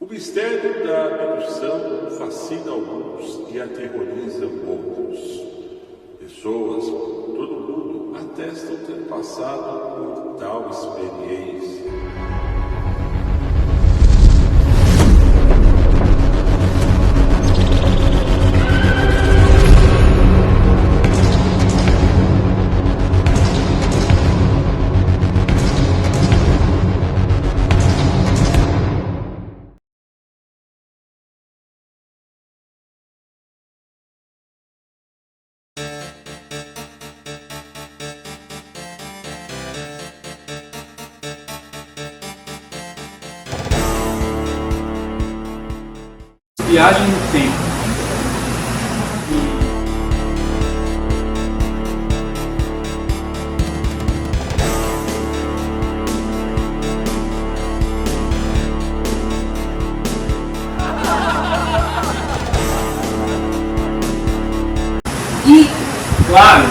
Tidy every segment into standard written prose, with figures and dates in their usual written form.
O mistério da abdução fascina alguns e aterroriza outros. Pessoas por todo o mundo atestam ter passado por tal experiência. Viagem no tempo. E, claro,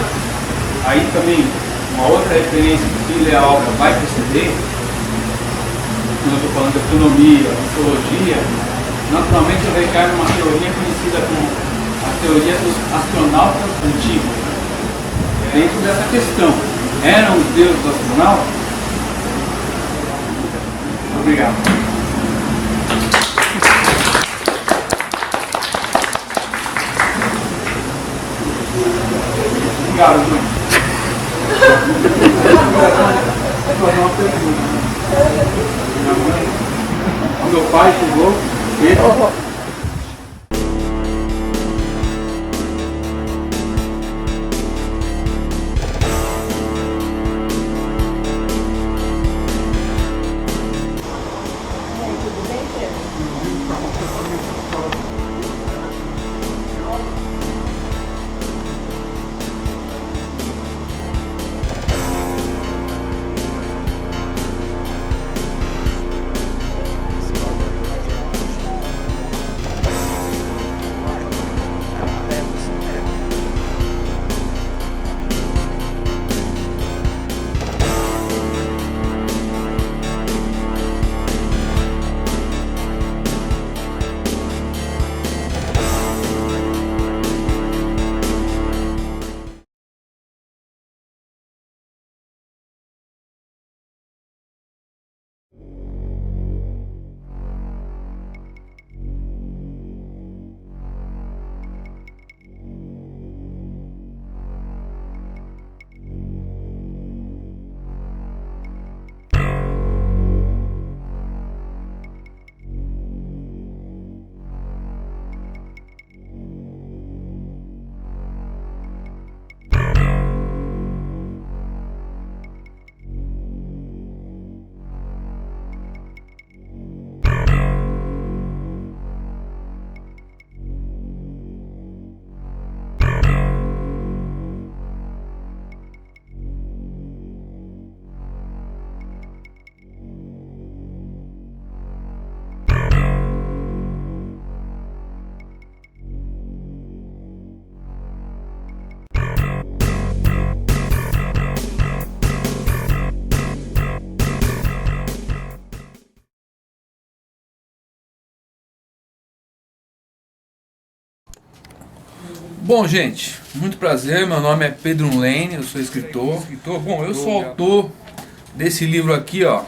aí também uma outra referência que ler a obra vai perceber, quando eu estou falando de astronomia, mitologia, naturalmente eu recaio numa teoria conhecida como a teoria dos astronautas antigos. Dentro dessa questão, eram os deuses astronautas? Obrigado. Obrigado, João. Vou fazer uma pergunta. Meu pai chegou. Bom, gente, muito prazer, meu nome é Pedro Lane, eu sou escritor. Bom, eu sou autor desse livro aqui, ó,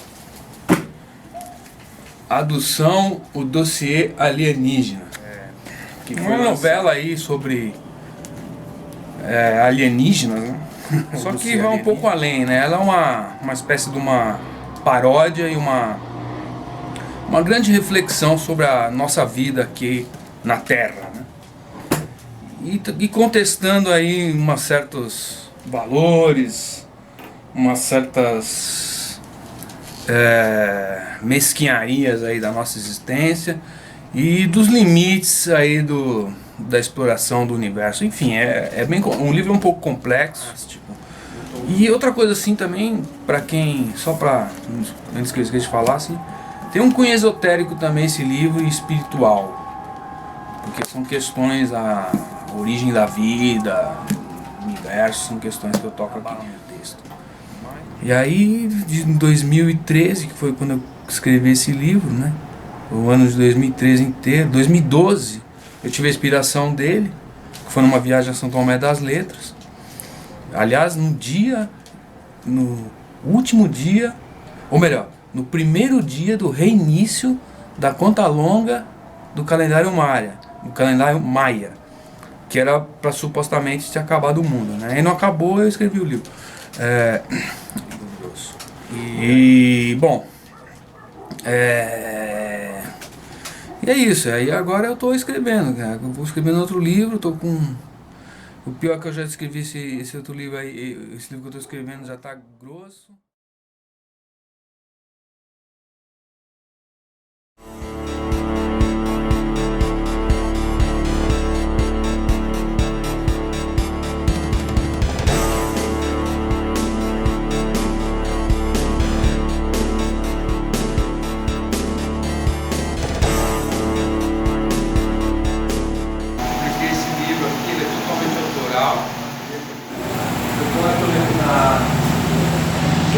Abdução, o Dossiê Alienígena, que foi uma novela aí sobre alienígenas, né? Só que vai um pouco além, né? Ela é uma espécie de uma paródia e uma grande reflexão sobre a nossa vida aqui na Terra, né? E contestando aí umas certos valores, umas certas mesquinharias aí da nossa existência e dos limites aí da exploração do universo. Enfim, um livro um pouco complexo. E outra coisa assim também, para quem, antes que eu esqueça de falar, assim, tem um cunho esotérico também esse livro, e espiritual, porque são questões a origem da vida, universo, são questões que eu toco aqui no texto. E aí, em 2013, que foi quando eu escrevi esse livro, né? o ano de 2013 inteiro. 2012 eu tive a inspiração dele, que foi numa viagem a São Tomé das Letras. Aliás, no último dia, ou melhor, no primeiro dia do reinício da conta longa do calendário Maia, que era para supostamente ter acabado o mundo, né? E não acabou, eu escrevi o livro. Bom, e é isso. Aí agora eu estou escrevendo, cara. Eu vou escrevendo outro livro, estou com... O pior é que eu já escrevi esse outro livro aí, esse livro que eu estou escrevendo já está grosso.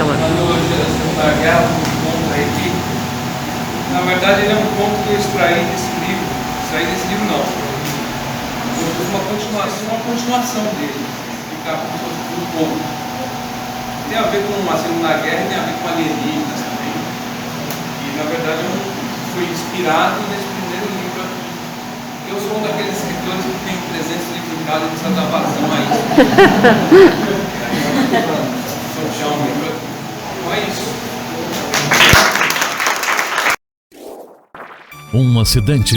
Na analogia da Segunda Guerra, um conto aí, na verdade ele é um conto que eu extraí desse livro. Não. Eu fiz uma continuação dele, explicar como se fosse um conto. Tem a ver com a Segunda Guerra e tem a ver com alienígenas também. E na verdade eu fui inspirado nesse primeiro livro aqui. Eu sou um daqueles escritores que tem 300 livros em casa e precisa dar vazão a isso. Sortear um livro aqui. Então é isso. Um acidente,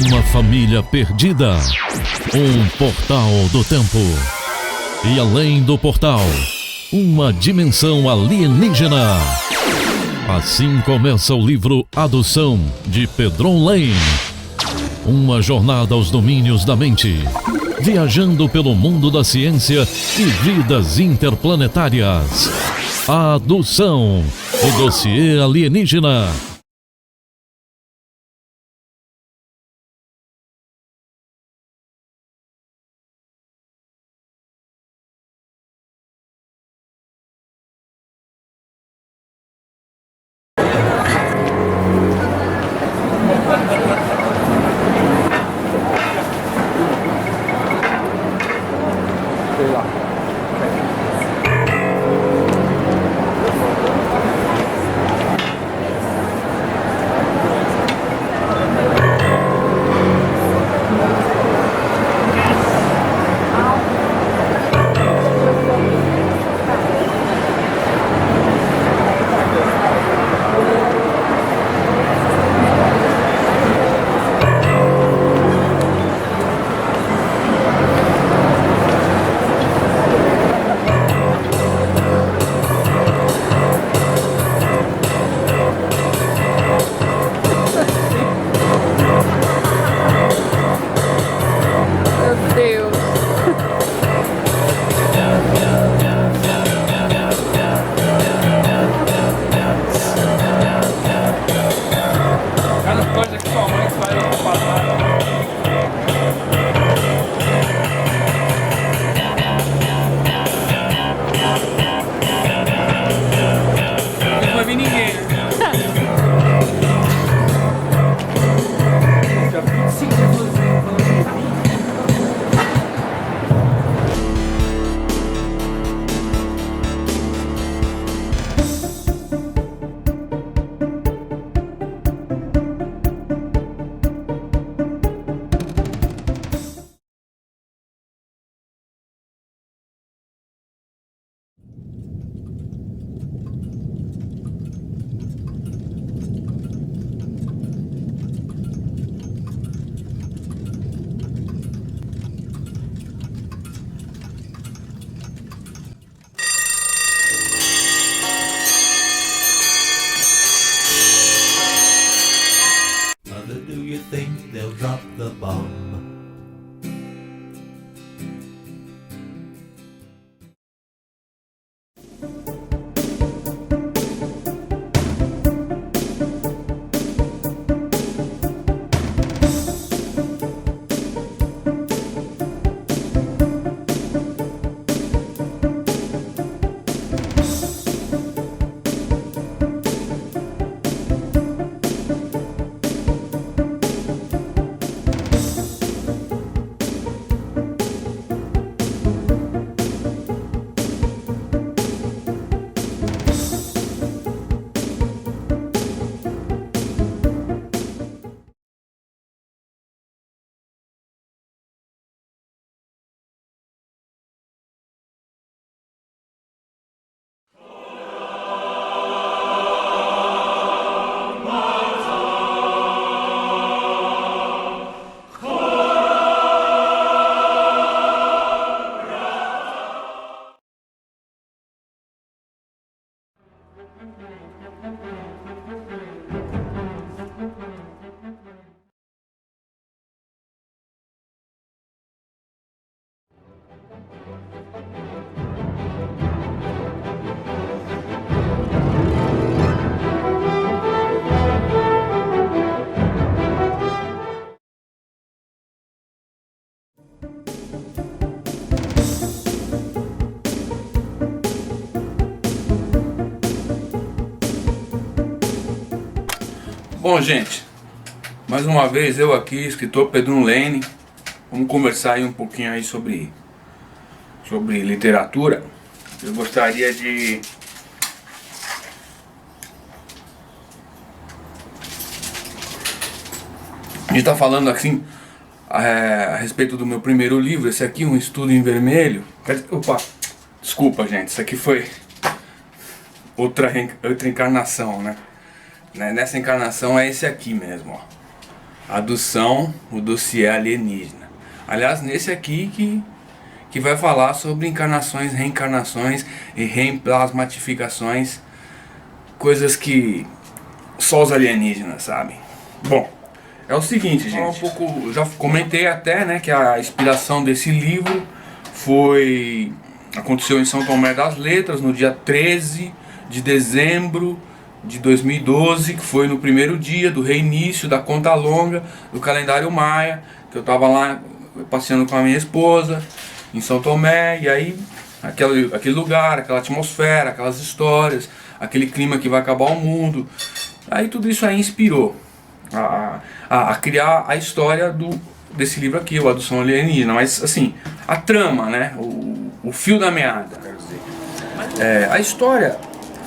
uma família perdida, um portal do tempo. E além do portal, uma dimensão alienígena. Assim começa o livro Adução, de Pedron Lane. Uma jornada aos domínios da mente, viajando pelo mundo da ciência e vidas interplanetárias. Adução, o dossiê alienígena. think they'll drop the bomb. Bom, gente, mais uma vez eu aqui, escritor Pedro Lene, vamos conversar aí um pouquinho aí sobre literatura. Eu gostaria de estar falando assim a respeito do meu primeiro livro. Esse aqui, Um Estudo em Vermelho. Opa, desculpa, gente, isso aqui foi outra encarnação, né? Nessa encarnação é esse aqui mesmo, ó. Adução, o dossiê alienígena. Aliás, nesse aqui que vai falar sobre encarnações, reencarnações e reemplasmatificações, coisas que só os alienígenas sabem. Bom, é o seguinte, gente, já comentei até, né, que a inspiração desse livro aconteceu em São Tomé das Letras, no dia 13 de dezembro de 2012, que foi no primeiro dia do reinício da conta longa do calendário maia, que eu estava lá passeando com a minha esposa em São Tomé, e aí aquele lugar, aquela atmosfera, aquelas histórias, aquele clima que vai acabar o mundo, aí tudo isso aí inspirou a criar a história desse livro aqui, o Adução Alienígena. Mas assim, a trama, né, o fio da meada, quero dizer, a história,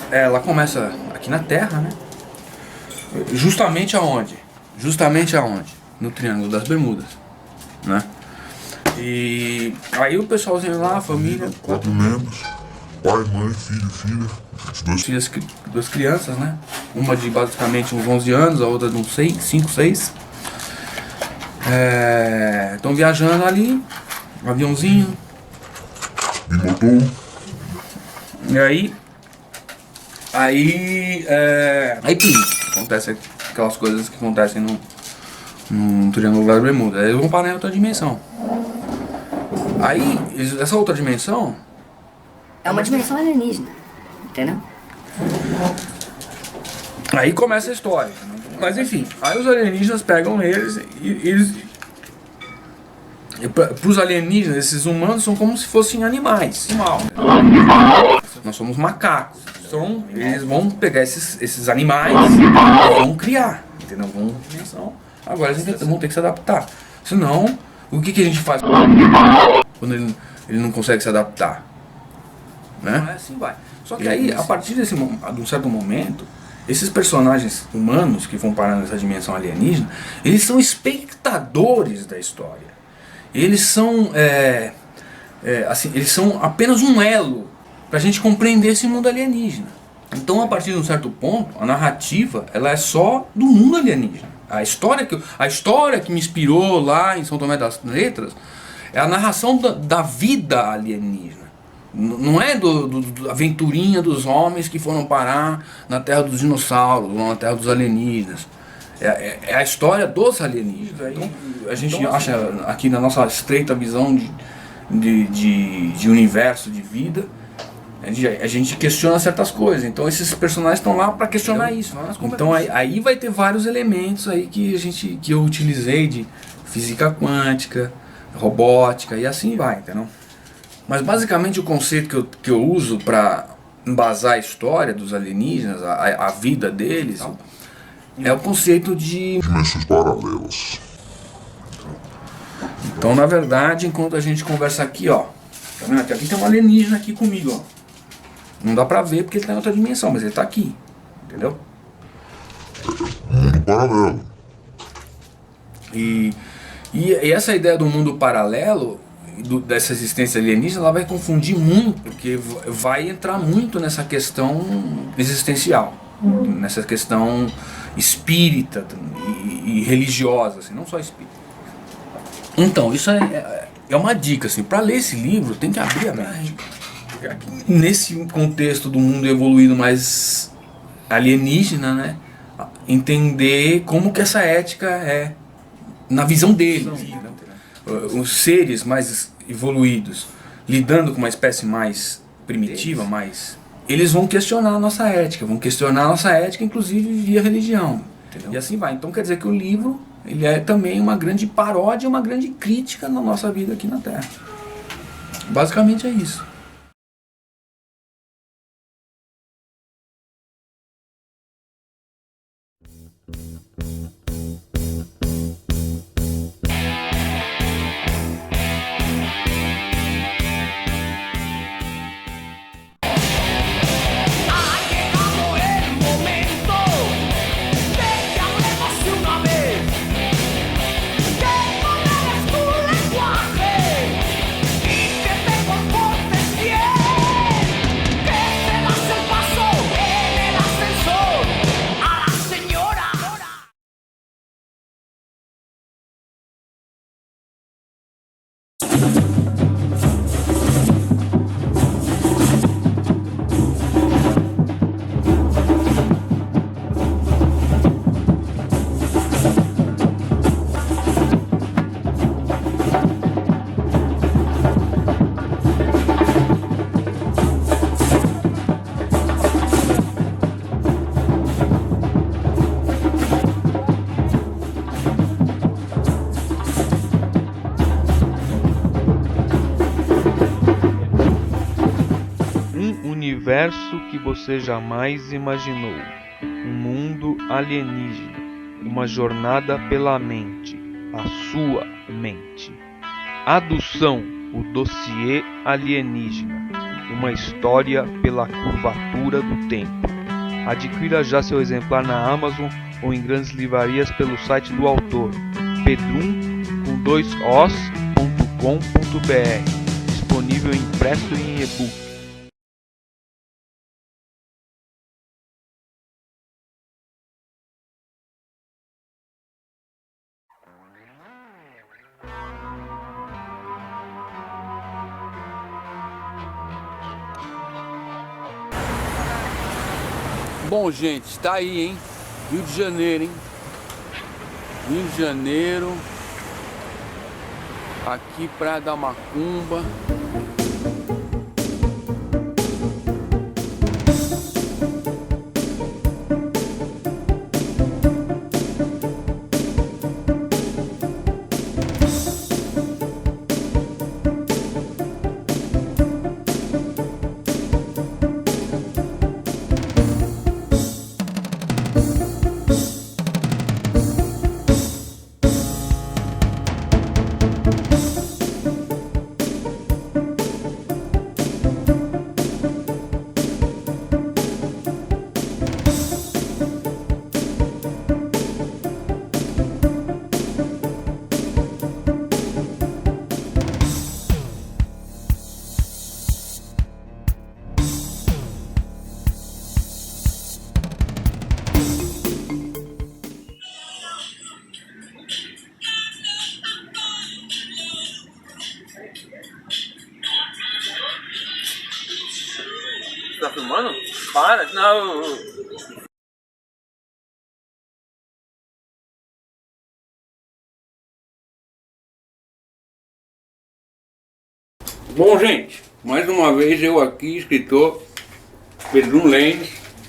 ela começa aqui na Terra, né? Justamente aonde? No Triângulo das Bermudas, né? E aí o pessoalzinho lá, a família, 4 membros, pai, mãe, filho, filha, duas crianças, né? Uma de basicamente uns 11 anos, a outra de uns 5, 6. Estão viajando ali, um aviãozinho. bimotor, E aí plim, acontece aquelas coisas que acontecem no Triângulo das Bermudas. Aí eles vão parar em outra dimensão. Aí, essa outra dimensão É uma dimensão alienígena, entendeu? aí começa a história. Mas enfim, aí os alienígenas pegam eles para os alienígenas, esses humanos são como se fossem animais. Nós somos macacos. Então eles vão pegar esses animais e vão criar, entendeu? Agora eles vão ter que se adaptar. Senão, o que a gente faz quando ele não consegue se adaptar? Né? Assim vai. Só que aí, a partir de um certo momento, esses personagens humanos que vão parar nessa dimensão alienígena, eles são espectadores da história. Eles são eles são apenas um elo para a gente compreender esse mundo alienígena. Então, a partir de um certo ponto, a narrativa ela é só do mundo alienígena. A história que me inspirou lá em São Tomé das Letras é a narração da vida alienígena. Não é da aventurinha dos homens que foram parar na terra dos dinossauros ou na terra dos alienígenas. É a história dos alienígenas. Então, a gente acha aqui na nossa estreita visão de universo, de vida, a gente questiona certas coisas. Então esses personagens estão lá para questionar isso. Então aí vai ter vários elementos aí que eu utilizei de física quântica, robótica e assim vai, entendeu? Mas basicamente o conceito que eu uso para embasar a história dos alienígenas, a vida deles, é o conceito de dimensões paralelas. Então, na verdade, enquanto a gente conversa aqui, ó, tá vendo? Aqui tem um alienígena aqui comigo, ó. Não dá pra ver porque ele tá em outra dimensão, mas ele tá aqui, entendeu? Mundo paralelo. E essa ideia do mundo paralelo, dessa existência alienígena, ela vai confundir muito, porque vai entrar muito nessa questão existencial, nessa questão espírita e religiosa, assim, não só espírita. Então, isso é uma dica, assim, para ler esse livro tem que abrir a mente. Nesse contexto do mundo evoluído mais alienígena, né, entender como que essa ética é na visão deles. Os seres mais evoluídos lidando com uma espécie mais primitiva, eles vão questionar a nossa ética, inclusive via religião, entendeu? E assim vai. Então quer dizer que o livro ele é também uma grande paródia, uma grande crítica na nossa vida aqui na Terra. Basicamente é isso. Universo que você jamais imaginou, um mundo alienígena, uma jornada pela mente, a sua mente. Adução, o dossiê alienígena, uma história pela curvatura do tempo. Adquira já seu exemplar na Amazon ou em grandes livrarias pelo site do autor, pedrum.com.br, disponível impresso e em e-book. Bom, gente, tá aí, hein? Rio de Janeiro, hein? Rio de Janeiro. Aqui, Praia da Macumba. Tá filmando? Para, não. Bom, gente, mais uma vez eu aqui, escritor Pedrum Lens.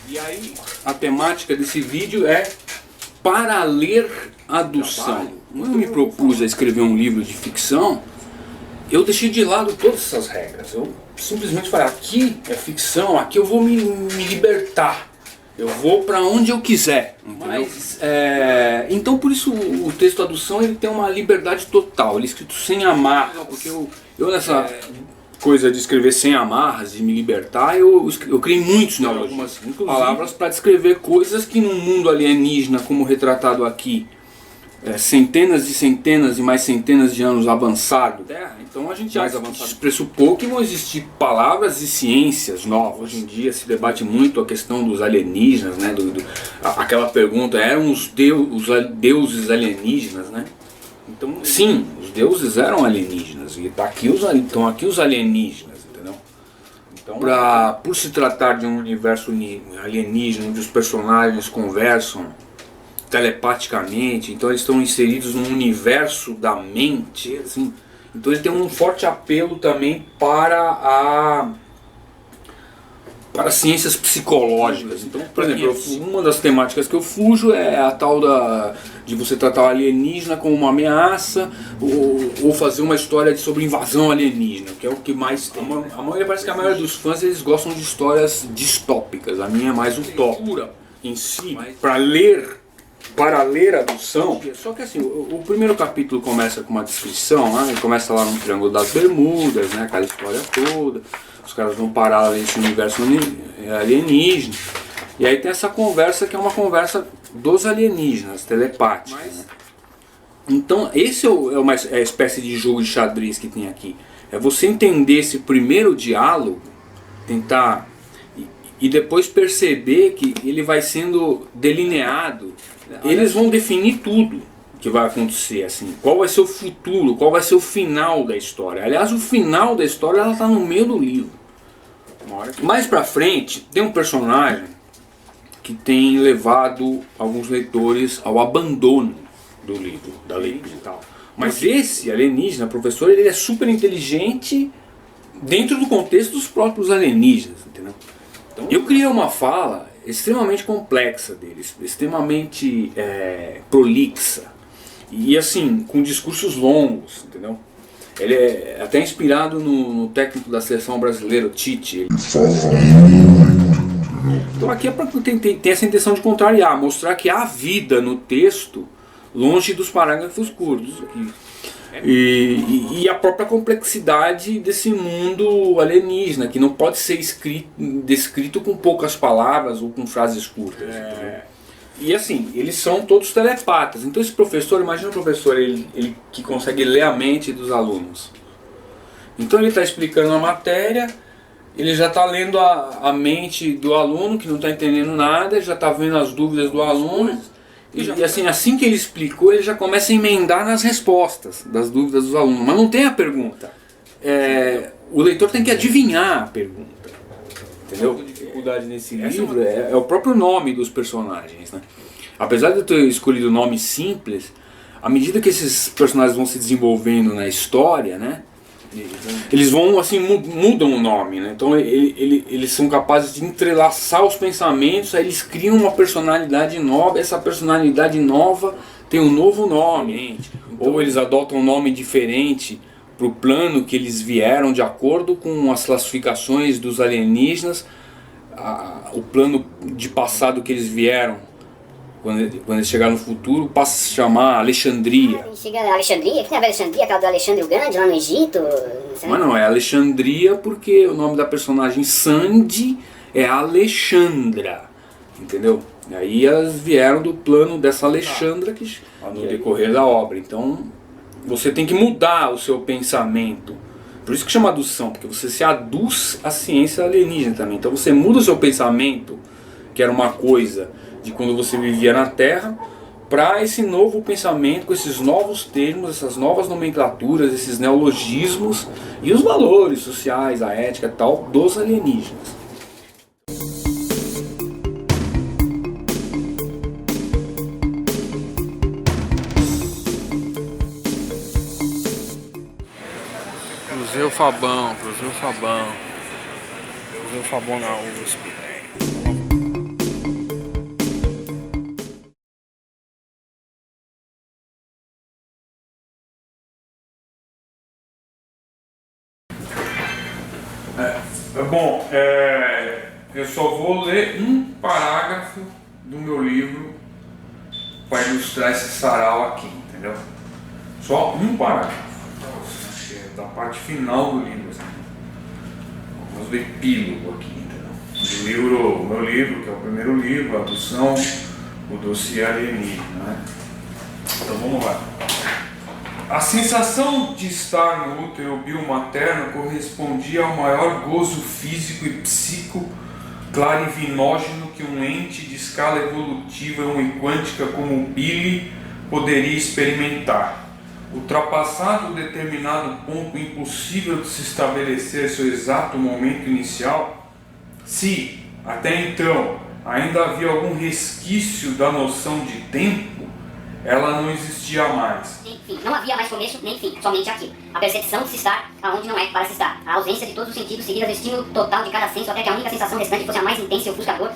E aí, a temática desse vídeo é para ler adução. Quando eu me propus a escrever um livro de ficção, eu deixei de lado todas essas regras. Eu simplesmente falei, aqui é ficção, aqui eu vou me libertar. Eu vou para onde eu quiser. Mas, então por isso o texto adução ele tem uma liberdade total, ele é escrito sem amarras. Porque eu nessa coisa de escrever sem amarras, de me libertar, eu criei muitos neologismos, palavras para descrever coisas que num mundo alienígena como retratado aqui, centenas e centenas e mais centenas de anos avançado, então a gente já pressupôs que vão existir palavras e ciências novas. Hoje em dia se debate muito a questão dos alienígenas, né? Aquela pergunta, eram os deuses alienígenas, né? Então, sim, os deuses eram alienígenas e estão aqui os alienígenas, entendeu? Então, por se tratar de um universo alienígena onde os personagens conversam telepaticamente, então eles estão inseridos num universo da mente, assim. Então ele tem um forte apelo também para ciências psicológicas. Então, por exemplo, uma das temáticas que eu fujo é a tal de você tratar o alienígena como uma ameaça ou fazer uma história sobre invasão alienígena, que é o que mais tem. Parece que a maioria dos fãs eles gostam de histórias distópicas, a minha é mais utópica em si, para ler a adução. Só que assim, o primeiro capítulo começa com uma descrição, né? Começa lá no Triângulo das Bermudas, né? Aquela história toda, os caras vão parar nesse universo alienígena, e aí tem essa conversa que é uma conversa dos alienígenas, telepática, né? Então esse é a espécie de jogo de xadrez que tem aqui, é você entender esse primeiro diálogo, tentar e depois perceber que ele vai sendo delineado. Eles vão definir tudo, que vai acontecer, assim, qual vai ser o futuro, qual vai ser o final da história. Aliás, o final da história ela tá no meio do livro. Mais pra frente tem um personagem que tem levado alguns leitores ao abandono do livro, da leitura e tal. Mas esse alienígena, professor, ele é super inteligente dentro do contexto dos próprios alienígenas, entendeu? Então, eu criei uma fala extremamente complexa deles, extremamente prolixa e assim, com discursos longos, entendeu? Ele é até inspirado no técnico da seleção brasileira, o Tite. Então aqui é para ter essa intenção de contrariar, mostrar que há vida no texto longe dos parágrafos curtos. E a própria complexidade desse mundo alienígena, que não pode ser descrito com poucas palavras ou com frases curtas. E assim, eles são todos telepatas. Então esse professor, imagina o professor ele que consegue ler a mente dos alunos. Então ele está explicando a matéria, ele já está lendo a mente do aluno que não está entendendo nada, já está vendo as dúvidas do aluno. E assim que ele explicou, ele já começa a emendar nas respostas das dúvidas dos alunos. Mas não tem a pergunta. O leitor tem que adivinhar a pergunta. Entendeu? A dificuldade nesse livro é o próprio nome dos personagens, né? Apesar de eu ter escolhido nomes simples, à medida que esses personagens vão se desenvolvendo na história, né? Eles vão, assim, mudam o nome, né? Então eles são capazes de entrelaçar os pensamentos, aí eles criam uma personalidade nova, essa personalidade nova tem um novo nome, ou eles adotam um nome diferente para o plano que eles vieram de acordo com as classificações dos alienígenas, o plano de passado que eles vieram, quando eles chegaram no futuro, passa a se chamar Alexandria. Chega a Alexandria, que tem a ver Alexandria, aquela do Alexandre o Grande lá no Egito. Mas não, é Alexandria porque o nome da personagem Sandy é Alexandra, entendeu? E aí elas vieram do plano dessa Alexandra no decorrer da obra. Então você tem que mudar o seu pensamento. Por isso que chama adução, porque você se aduz à ciência alienígena também. Então você muda o seu pensamento, que era uma coisa de quando você vivia na Terra, para esse novo pensamento, com esses novos termos, essas novas nomenclaturas, esses neologismos e os valores sociais, a ética e tal dos alienígenas. Cruzei o Fabão na USP. Bom, eu só vou ler um parágrafo do meu livro para ilustrar esse sarau aqui, entendeu? Só um parágrafo, da parte final do livro, assim. Vamos ver epílogo aqui, entendeu? O meu livro, que é o primeiro livro, a adução, o dossiê alienígena, né? Então vamos lá. A sensação de estar no útero biomaterno correspondia ao maior gozo físico e psíquico clarivinógeno que um ente de escala evolutiva e quântica como o Billy poderia experimentar. Ultrapassado o determinado ponto impossível de se estabelecer seu exato momento inicial, se, até então, ainda havia algum resquício da noção de tempo, ela não existia mais. Enfim, não havia mais começo nem fim, somente aquilo. A percepção de se estar aonde não é para se estar. A ausência de todos os sentidos seguida do estímulo total de cada senso até que a única sensação restante fosse a mais intensa e ofuscadora.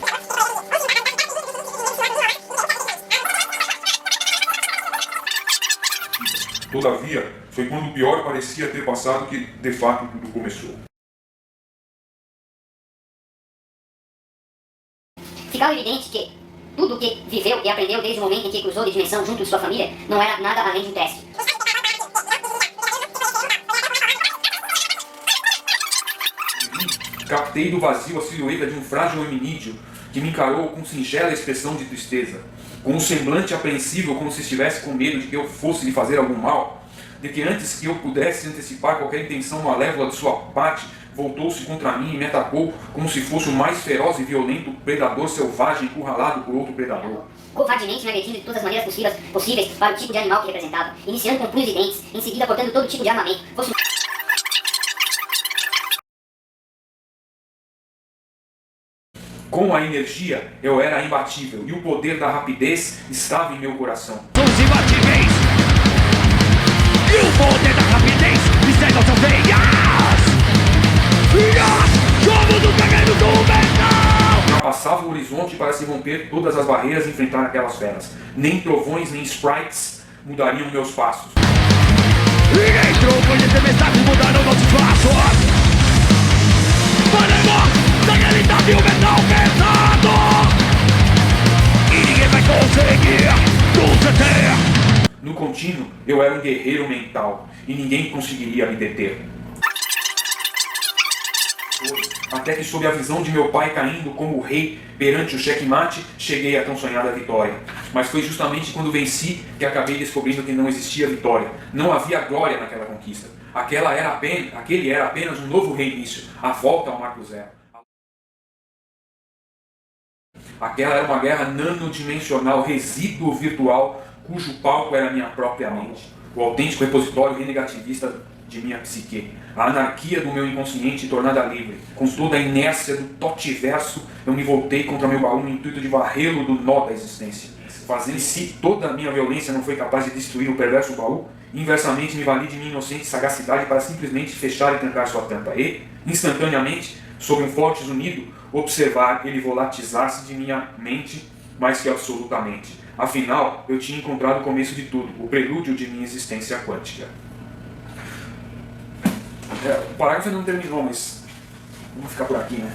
Todavia, foi quando o pior parecia ter passado que, de fato, tudo começou. Ficava evidente que tudo o que viveu e aprendeu desde o momento em que cruzou de dimensão junto de sua família não era nada além de um teste. Captei do vazio a silhueta de um frágil hominídeo que me encarou com singela expressão de tristeza, com um semblante apreensível como se estivesse com medo de que eu fosse lhe fazer algum mal, de que antes que eu pudesse antecipar qualquer intenção malévola de sua parte, voltou-se contra mim e me atacou como se fosse o mais feroz e violento predador selvagem encurralado por outro predador. covardemente me agredindo de todas as maneiras possíveis para o tipo de animal que representava, iniciando com punhos e dentes, em seguida portando todo tipo de armamento, fosse Com a energia, eu era imbatível e o poder da rapidez estava em meu coração. Os imbatíveis e o poder da rapidez estão suas veias. Somos o guerreiro do metal. Ultrapassava o horizonte para se romper todas as barreiras e enfrentar aquelas feras. Nem trovões, nem sprites mudariam meus passos. Ninguém trovões e tempestades mudaram nossos passos. Faremos da realidade o metal pesado. E ninguém vai conseguir nos deter. No contínuo, eu era um guerreiro mental e ninguém conseguiria me deter. Até que, sob a visão de meu pai caindo como rei perante o checkmate, cheguei à tão sonhada vitória. Mas foi justamente quando venci que acabei descobrindo que não existia vitória. Não havia glória naquela conquista. Aquele era apenas um novo reinício, a volta ao Marco Zero. Aquela era uma guerra nanodimensional, resíduo virtual, cujo palco era a minha própria mente. O autêntico repositório renegativista de minha psique. A anarquia do meu inconsciente tornada livre. Com toda a inércia do totiverso, eu me voltei contra meu baú no intuito de varrê-lo do nó da existência. Fazendo se toda a minha violência não foi capaz de destruir o perverso baú, inversamente me vali de minha inocente sagacidade para simplesmente fechar e trancar sua tampa e, instantaneamente, sob um forte zunido, observar ele volatizar-se de minha mente mais que absolutamente. Afinal, eu tinha encontrado o começo de tudo, o prelúdio de minha existência quântica. O parágrafo não terminou, mas vamos ficar por aqui, né?